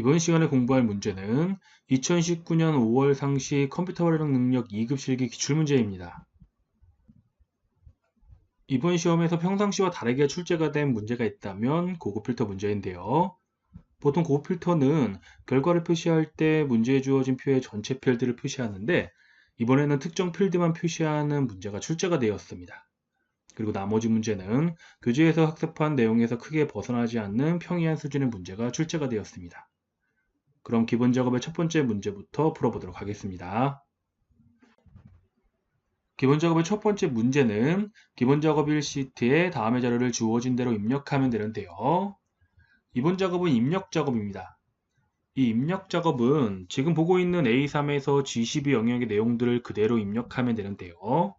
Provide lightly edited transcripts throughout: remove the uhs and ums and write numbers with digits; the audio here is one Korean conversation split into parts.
이번 시간에 공부할 문제는 2019년 5월 상시 컴퓨터 활용 능력 2급 실기 기출문제입니다. 이번 시험에서 평상시와 다르게 출제가 된 문제가 있다면 고급 필터 문제인데요. 보통 고급 필터는 결과를 표시할 때 문제에 주어진 표의 전체 필드를 표시하는데 이번에는 특정 필드만 표시하는 문제가 출제가 되었습니다. 그리고 나머지 문제는 교재에서 학습한 내용에서 크게 벗어나지 않는 평이한 수준의 문제가 출제가 되었습니다. 그럼 기본 작업의 첫 번째 문제부터 풀어보도록 하겠습니다. 기본 작업의 첫 번째 문제는 기본 작업 1시트에 다음의 자료를 주어진 대로 입력하면 되는데요. 이번 작업은 입력 작업입니다. 이 입력 작업은 지금 보고 있는 A3에서 G12 영역의 내용들을 그대로 입력하면 되는데요.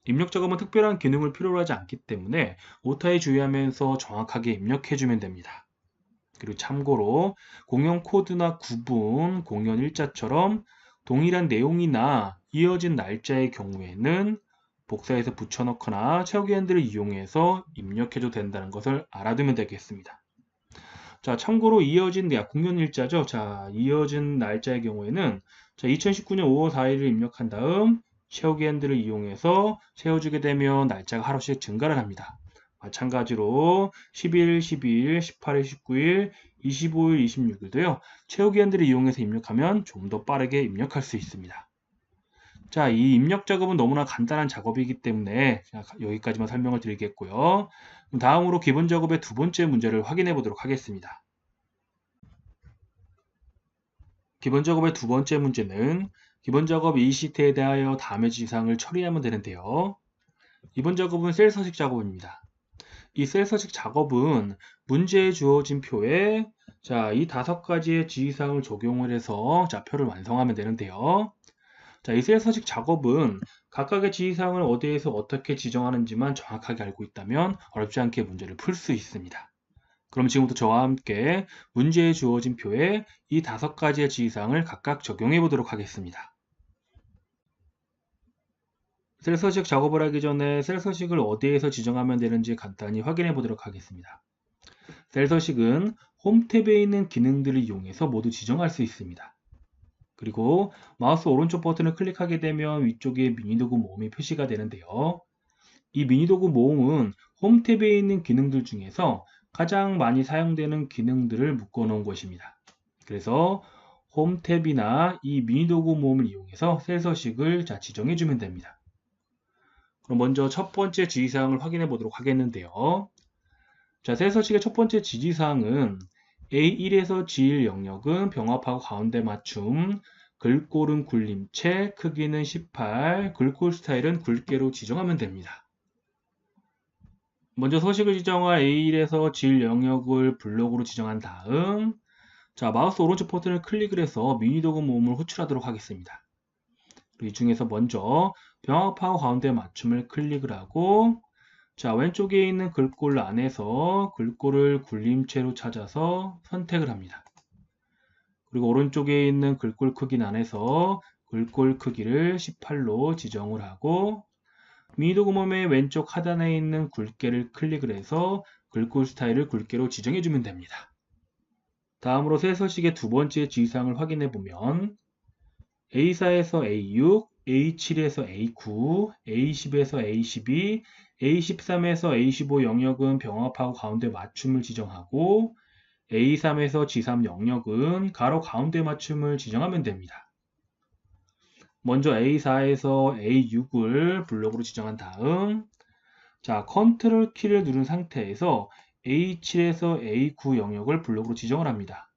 입력 작업은 특별한 기능을 필요로 하지 않기 때문에 오타에 주의하면서 정확하게 입력해주면 됩니다. 그리고 참고로 공연 코드나 구분, 공연 일자처럼 동일한 내용이나 이어진 날짜의 경우에는 복사해서 붙여넣거나 채우기 핸들을 이용해서 입력해도 된다는 것을 알아두면 되겠습니다. 자, 참고로 이어진 공연 일자죠. 자, 이어진 날짜의 경우에는 2019년 5월 4일을 입력한 다음 채우기 핸들을 이용해서 채워주게 되면 날짜가 하루씩 증가를 합니다. 마찬가지로 10일, 12일, 18일, 19일, 25일, 26일도요. 채우기 핸들을 이용해서 입력하면 좀 더 빠르게 입력할 수 있습니다. 자, 이 입력 작업은 너무나 간단한 작업이기 때문에 여기까지만 설명을 드리겠고요. 다음으로 기본 작업의 두 번째 문제를 확인해 보도록 하겠습니다. 기본 작업의 두 번째 문제는 기본 작업 이 시트에 대하여 다음의 지상을 처리하면 되는데요. 이번 작업은 셀 서식 작업입니다. 이 셀 서식 작업은 문제에 주어진 표에 이 5가지의 지시사항을 적용을 해서 표를 완성하면 되는데요. 이 셀 서식 작업은 각각의 지시사항을 어디에서 어떻게 지정하는지만 정확하게 알고 있다면 어렵지 않게 문제를 풀 수 있습니다. 그럼 지금부터 저와 함께 문제에 주어진 표에 이 5가지의 지시사항을 각각 적용해 보도록 하겠습니다. 셀 서식 작업을 하기 전에 셀 서식을 어디에서 지정하면 되는지 간단히 확인해 보도록 하겠습니다. 셀 서식은 홈 탭에 있는 기능들을 이용해서 모두 지정할 수 있습니다. 그리고 마우스 오른쪽 버튼을 클릭하게 되면 위쪽에 미니도구 모음이 표시가 되는데요. 이 미니도구 모음은 홈 탭에 있는 기능들 중에서 가장 많이 사용되는 기능들을 묶어 놓은 것입니다. 그래서 홈 탭이나 이 미니도구 모음을 이용해서 셀 서식을 지정해 주면 됩니다. 그럼 먼저 첫 번째 지시사항을 확인해 보도록 하겠는데요. 셀 서식의 첫 번째 지시사항은 A1에서 G1 영역은 병합하고 가운데 맞춤, 글꼴은 굴림체, 크기는 18, 글꼴 스타일은 굵게로 지정하면 됩니다. 먼저 서식을 지정할 A1에서 G1 영역을 블록으로 지정한 다음 마우스 오른쪽 버튼을 클릭을 해서 미니도구 모음을 호출하도록 하겠습니다. 이 중에서 먼저 병합하고 가운데 맞춤을 클릭을 하고 왼쪽에 있는 글꼴 안에서 글꼴을 굴림체로 찾아서 선택을 합니다. 그리고 오른쪽에 있는 글꼴 크기 안에서 글꼴 크기를 18로 지정을 하고 미니도구 모음의 왼쪽 하단에 있는 굵게를 클릭을 해서 글꼴 스타일을 굵게로 지정해 주면 됩니다. 다음으로 셀 서식의 두 번째 지시사항을 확인해 보면 A4에서 A6, A7에서 A9, A10에서 A12, A13에서 A15 영역은 병합하고 가운데 맞춤을 지정하고 A3에서 G3 영역은 가로 가운데 맞춤을 지정하면 됩니다. 먼저 A4에서 A6을 블록으로 지정한 다음 컨트롤 키를 누른 상태에서 A7에서 A9 영역을 블록으로 지정을 합니다.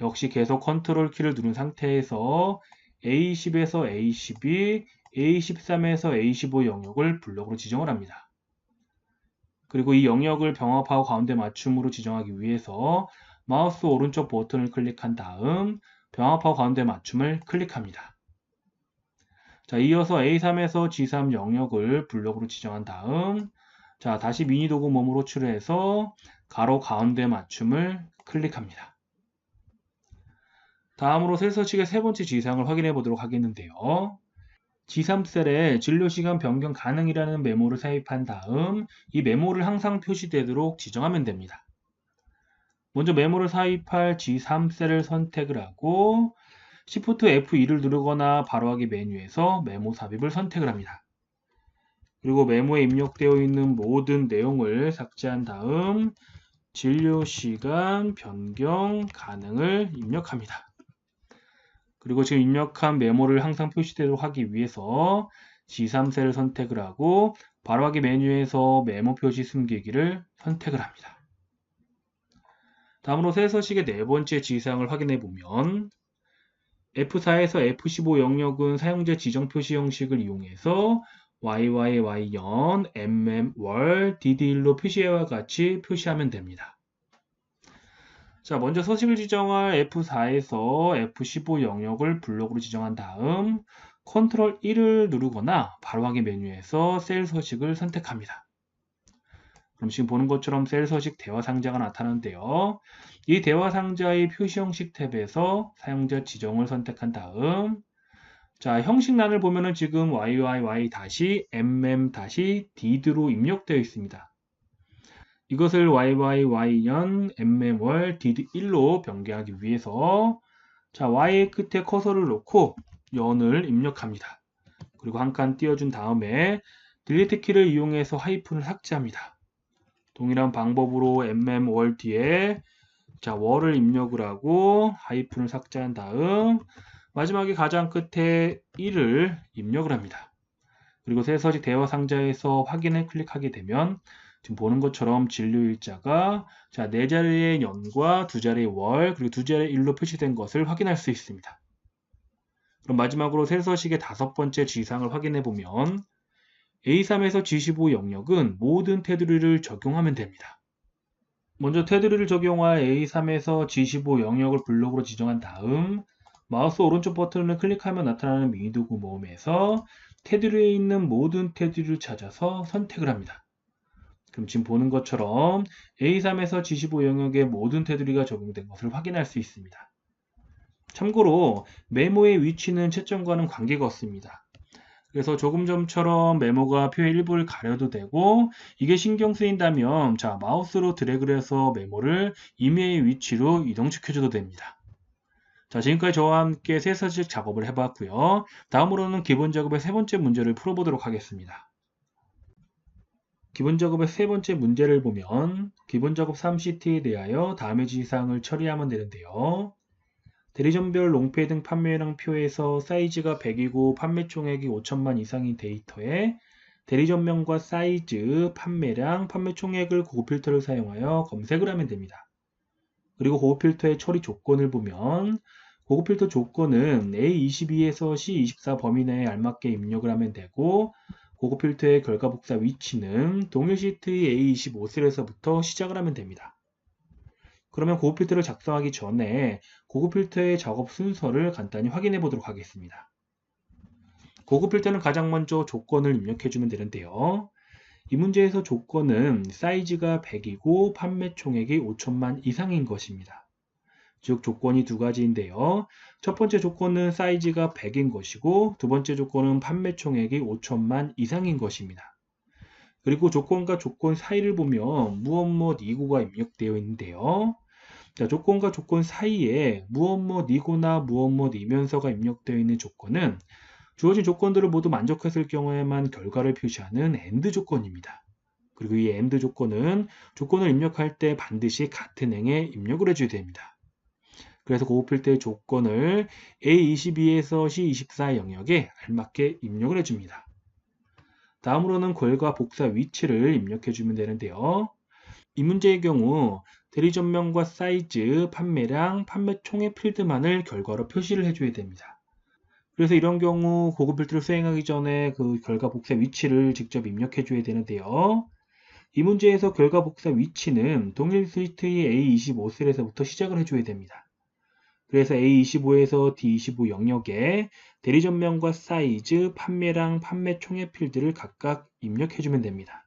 역시 계속 컨트롤 키를 누른 상태에서 A10에서 A12, A13에서 A15 영역을 블록으로 지정을 합니다. 그리고 이 영역을 병합하고 가운데 맞춤으로 지정하기 위해서 마우스 오른쪽 버튼을 클릭한 다음 병합하고 가운데 맞춤을 클릭합니다. 이어서 A3에서 G3 영역을 블록으로 지정한 다음 다시 미니도구 모음으로 호출해서 가로 가운데 맞춤을 클릭합니다. 다음으로 셀 서식의 세 번째 지시사항을 확인해 보도록 하겠는데요. G3셀에 진료시간 변경 가능이라는 메모를 삽입한 다음 이 메모를 항상 표시되도록 지정하면 됩니다. 먼저 메모를 삽입할 G3셀을 선택을 하고 Shift F2를 누르거나 바로하기 메뉴에서 메모 삽입을 선택을 합니다. 그리고 메모에 입력되어 있는 모든 내용을 삭제한 다음 진료시간 변경 가능을 입력합니다. 그리고 지금 입력한 메모를 항상 표시되도록 하기 위해서 G3셀을 선택을 하고 바로하기 메뉴에서 메모 표시 숨기기를 선택을 합니다. 다음으로 새 서식의 네 번째 지시사항을 확인해 보면 F4에서 F15 영역은 사용자 지정 표시 형식을 이용해서 YYY연, MM,월, DD1로 표시해와 같이 표시하면 됩니다. 자, 먼저 서식을 지정할 F4에서 F15 영역을 블록으로 지정한 다음 컨트롤 1을 누르거나 바로하기 메뉴에서 셀 서식을 선택합니다. 그럼 지금 보는 것처럼 셀 서식 대화 상자가 나타나는데요. 이 대화 상자의 표시 형식 탭에서 사용자 지정을 선택한 다음 자, 형식란을 보면은 지금 YYY-MM-DD로 입력되어 있습니다. 이것을 YYY년 MM,월, DD1로 변경하기 위해서 자, Y의 끝에 커서를 놓고 연을 입력합니다. 그리고 한 칸 띄워준 다음에 딜리트 키를 이용해서 하이픈을 삭제합니다. 동일한 방법으로 MM,월 뒤에 자, 월을 입력을 하고 하이픈을 삭제한 다음 마지막에 가장 끝에 1을 입력을 합니다. 그리고 새 서식 대화 상자에서 확인을 클릭하게 되면 지금 보는 것처럼 진료일자가 자, 4자리의 년과 2자리의 월 그리고 2자리의 일로 표시된 것을 확인할 수 있습니다. 그럼 마지막으로 새 서식의 5번째 지시사항을 확인해 보면 A3에서 G15 영역은 모든 테두리를 적용하면 됩니다. 먼저 테두리를 적용할 A3에서 G15 영역을 블록으로 지정한 다음 마우스 오른쪽 버튼을 클릭하면 나타나는 미니 도구 모음에서 테두리에 있는 모든 테두리를 찾아서 선택을 합니다. 그럼 지금 보는 것처럼 A3에서 G15 영역의 모든 테두리가 적용된 것을 확인할 수 있습니다. 참고로 메모의 위치는 채점과는 관계가 없습니다. 그래서 조금 전처럼 메모가 표의 일부를 가려도 되고 이게 신경 쓰인다면 자, 마우스로 드래그를 해서 메모를 이메일 위치로 이동시켜줘도 됩니다. 자, 지금까지 저와 함께 새 서식 작업을 해봤고요. 다음으로는 기본 작업의 세 번째 문제를 풀어보도록 하겠습니다. 기본 작업의 세 번째 문제를 보면 기본 작업 3CT에 대하여 다음의 지시사항을 처리하면 되는데요. 대리점별 롱패딩 판매량 표에서 사이즈가 100이고 판매 총액이 5천만 이상인 데이터에 대리점명과 사이즈, 판매량, 판매 총액을 고급 필터를 사용하여 검색을 하면 됩니다. 그리고 고급 필터의 처리 조건을 보면 고급 필터 조건은 A22에서 C24 범위 내에 알맞게 입력을 하면 되고 고급 필터의 결과 복사 위치는 동일 시트의 A25셀에서부터 시작을 하면 됩니다. 그러면 고급 필터를 작성하기 전에 고급 필터의 작업 순서를 간단히 확인해 보도록 하겠습니다. 고급 필터는 가장 먼저 조건을 입력해 주면 되는데요. 이 문제에서 조건은 사이즈가 100이고 판매 총액이 5천만 이상인 것입니다. 즉 조건이 두 가지인데요. 첫 번째 조건은 사이즈가 100인 것이고 두 번째 조건은 판매 총액이 5천만 이상인 것입니다. 그리고 조건과 조건 사이를 보면 무엇 이고가 입력되어 있는데요. 자, 조건과 조건 사이에 무엇 이고나 무엇 이면서가 입력되어 있는 조건은 주어진 조건들을 모두 만족했을 경우에만 결과를 표시하는 AND 조건입니다. 그리고 이 AND 조건은 조건을 입력할 때 반드시 같은 행에 입력을 해줘야 됩니다. 그래서 고급 필터의 조건을 A22에서 C24 영역에 알맞게 입력을 해줍니다. 다음으로는 결과 복사 위치를 입력해주면 되는데요. 이 문제의 경우 대리점명과 사이즈, 판매량, 판매 총액 필드만을 결과로 표시를 해줘야 됩니다. 그래서 이런 경우 고급 필터를 수행하기 전에 그 결과 복사 위치를 직접 입력해줘야 되는데요. 이 문제에서 결과 복사 위치는 동일 시트의 A25셀에서부터 시작을 해줘야 됩니다. 그래서 A25에서 D25 영역에 대리점명과 사이즈, 판매량, 판매 총액 필드를 각각 입력해주면 됩니다.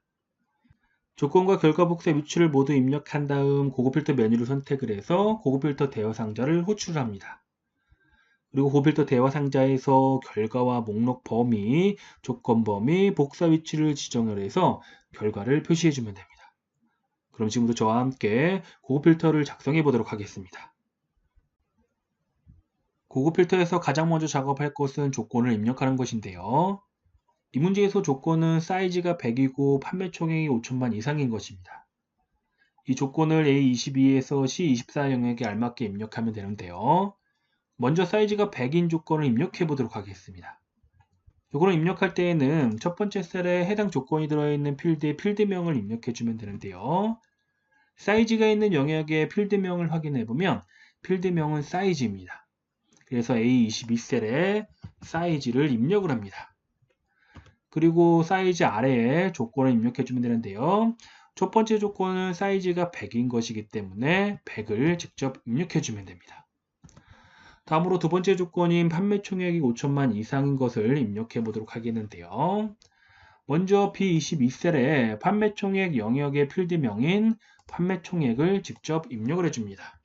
조건과 결과 복사 위치를 모두 입력한 다음 고급 필터 메뉴를 선택을 해서 고급 필터 대화 상자를 호출을 합니다. 그리고 고급 필터 대화 상자에서 결과와 목록 범위, 조건 범위, 복사 위치를 지정을 해서 결과를 표시해 주면 됩니다. 그럼 지금부터 저와 함께 고급 필터를 작성해 보도록 하겠습니다. 고급 필터에서 가장 먼저 작업할 것은 조건을 입력하는 것인데요. 이 문제에서 조건은 사이즈가 100이고 판매 총액이 5천만 이상인 것입니다. 이 조건을 A22에서 C24 영역에 알맞게 입력하면 되는데요. 먼저 사이즈가 100인 조건을 입력해 보도록 하겠습니다. 요거를 입력할 때에는 첫 번째 셀에 해당 조건이 들어있는 필드의 필드명을 입력해 주면 되는데요. 사이즈가 있는 영역의 필드명을 확인해 보면 필드명은 사이즈입니다. 그래서 A22셀에 사이즈를 입력을 합니다. 그리고 사이즈 아래에 조건을 입력해 주면 되는데요. 첫 번째 조건은 사이즈가 100인 것이기 때문에 100을 직접 입력해 주면 됩니다. 다음으로 두 번째 조건인 판매 총액이 5천만 이상인 것을 입력해 보도록 하겠는데요. 먼저 B22셀에 판매 총액 영역의 필드명인 판매 총액을 직접 입력을 해줍니다.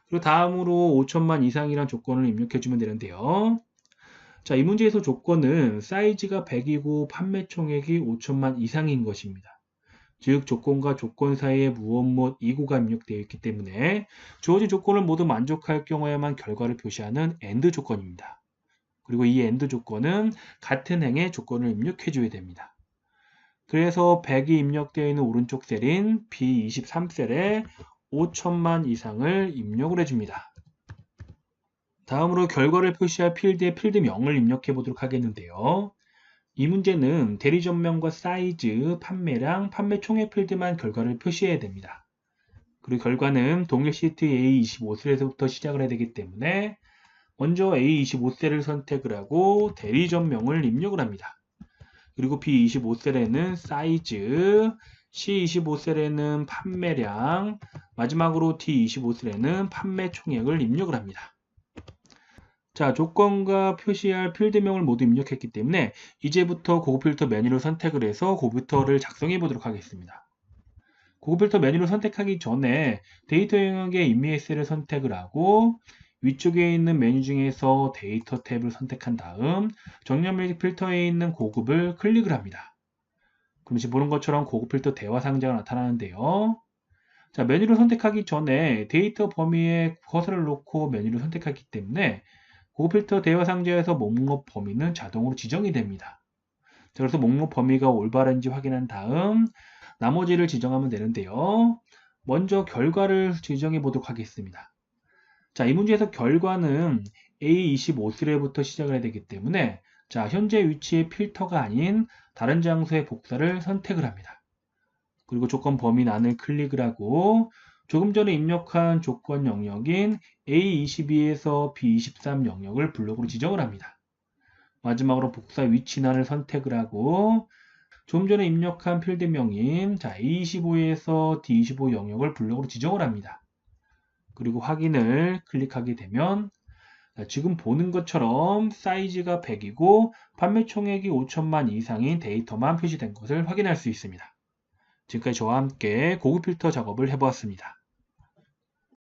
그리고 다음으로 5천만 이상이란 조건을 입력해 주면 되는데요. 자, 이 문제에서 조건은 사이즈가 100이고 판매 총액이 5천만 이상인 것입니다. 즉 조건과 조건 사이에 무엇 이고가 입력되어 있기 때문에 주어진 조건을 모두 만족할 경우에만 결과를 표시하는 AND 조건입니다. 그리고 이 AND 조건은 같은 행의 조건을 입력해 줘야 됩니다. 그래서 100이 입력되어 있는 오른쪽 셀인 B23셀에 5천만 이상을 입력을 해줍니다. 다음으로 결과를 표시할 필드의 필드명을 입력해 보도록 하겠는데요. 이 문제는 대리점명과 사이즈, 판매량, 판매 총액 필드만 결과를 표시해야 됩니다. 그리고 결과는 동일 시트 A25셀에서부터 시작을 해야 되기 때문에 먼저 A25셀을 선택을 하고 대리점명을 입력을 합니다. 그리고 B25셀에는 사이즈, C25셀에는 판매량, 마지막으로 D25셀에는 판매 총액을 입력을 합니다. 자, 조건과 표시할 필드명을 모두 입력했기 때문에 이제부터 고급 필터 메뉴를 선택을 해서 고급 필터를 작성해 보도록 하겠습니다. 고급 필터 메뉴를 선택하기 전에 데이터 영역의 임의S를 선택을 하고 위쪽에 있는 메뉴 중에서 데이터 탭을 선택한 다음 정렬 필터에 있는 고급을 클릭을 합니다. 그럼 지금 보는 것처럼 고급 필터 대화 상자가 나타나는데요. 자, 메뉴를 선택하기 전에 데이터 범위에 커서를 놓고 메뉴를 선택하기 때문에 고급 필터 대화 상자에서 목록 범위는 자동으로 지정이 됩니다. 자, 그래서 목록 범위가 올바른지 확인한 다음 나머지를 지정하면 되는데요. 먼저 결과를 지정해 보도록 하겠습니다. 자, 이 문제에서 결과는 A25셀부터 시작을 해야 되기 때문에 자, 현재 위치의 필터가 아닌 다른 장소의 복사를 선택을 합니다. 그리고 조건 범위란을 클릭을 하고 조금 전에 입력한 조건 영역인 A22에서 B23 영역을 블록으로 지정을 합니다. 마지막으로 복사 위치란을 선택을 하고 좀 전에 입력한 필드명인 A25에서 D25 영역을 블록으로 지정을 합니다. 그리고 확인을 클릭하게 되면 지금 보는 것처럼 사이즈가 100이고 판매 총액이 5천만 이상인 데이터만 표시된 것을 확인할 수 있습니다. 지금까지 저와 함께 고급 필터 작업을 해보았습니다.